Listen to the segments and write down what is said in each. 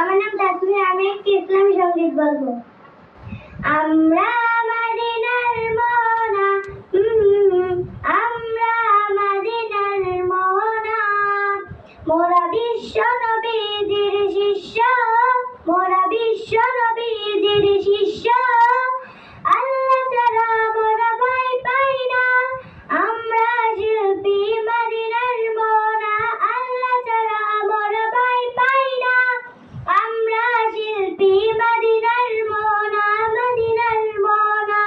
আমার নাম তাসমির, আমি একটি ইসলামী সঙ্গীত বলবো। আমরা মদিনার মোহনা, আমরা মদিনার মোহনা, মোরা বিশ্ব নবীজির শিষ্য, মোরা বিশ্ব নবীজির শিষ্য। আল্লাহ ছাড়া মোরা ভয় পাই না, আমরা শিল্পী মদিনার মোহনা। আল্লাহ ছাড়া মোরা ভয় পাই না, আমরা শিল্পী মদিনার মোহনা, মদিনার মোহনা।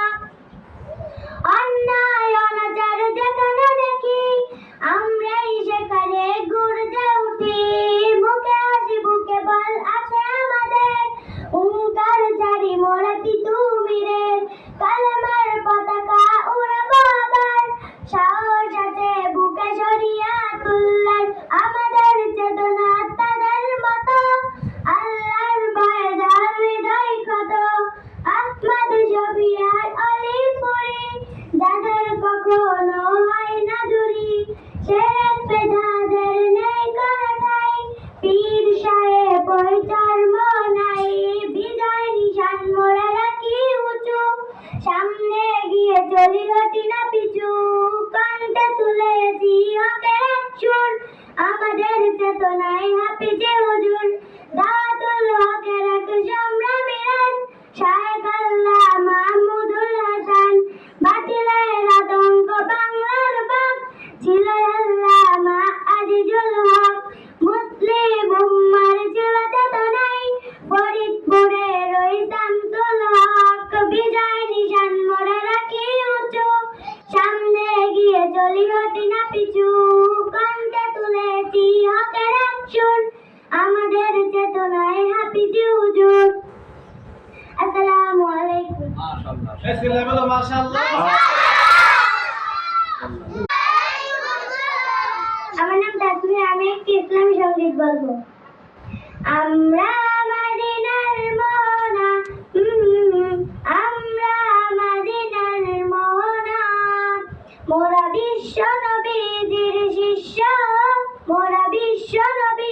অন্যায় অনাচার যেখানে দেখি, আমরাই সেখানে গর্জে উঠি। মুখে হাসি বুকে বল আছে আমাদের, হুঙ্কার জারি মোরা তিতুমিরের। কালেমার পতাকা উড়াবো আবার, সাহস আছে বুকে শরিয়াতুল্লাহর। আমাদের চেতনা তাদের মতো, আল্লাহর ভয়ে যার হৃদয় ক্ষত। আহমদ শফিয়ার অলি পড়ি, যাদের কখনো হয় না দূরি। শেখ যাদের নেই কোনো ঠাই, পীর সাহেব পয়সার মনাই। বিজয় নিশান মোরা রাখি উঁচু, সামনে গিয়ে চলি হটি না পিছু। কণ্ঠে তুলেছি হকের এক সুর, আমাদের চেতনায় হাফিজে হুজুর। দাওয়াতুল হকের এক সংগ্রামী রাজ, শায়েখ আল্লাহ মাহমুদুল হাসান। বাতিলের আতঙ্ক বাংলার বাগ, ছিল আল্লামা আজিজুল হক। মুসলিম উম্মার ছিল চেতনায়, ফরিদপুরের ওই শামসুল হক। বিজয় নিশান মোরা রাখি উঁচু, সামনে গিয়ে চলি হটি না পিছু। কণ্ঠে তুলেছি হকের এক সুর, আমাদের চেতনায় হাফিজি হুজুর। আসসালামু আলাইকুম। আমার নাম তাসমির, আমি একটি ইসলামী সঙ্গীত বলবো। আমরা মদিনার মোহনা, আমরা মদিনার মোহনা, মোরা বিশ্ব নবীজির শিষ্য, মোরা বিশ্ব নবী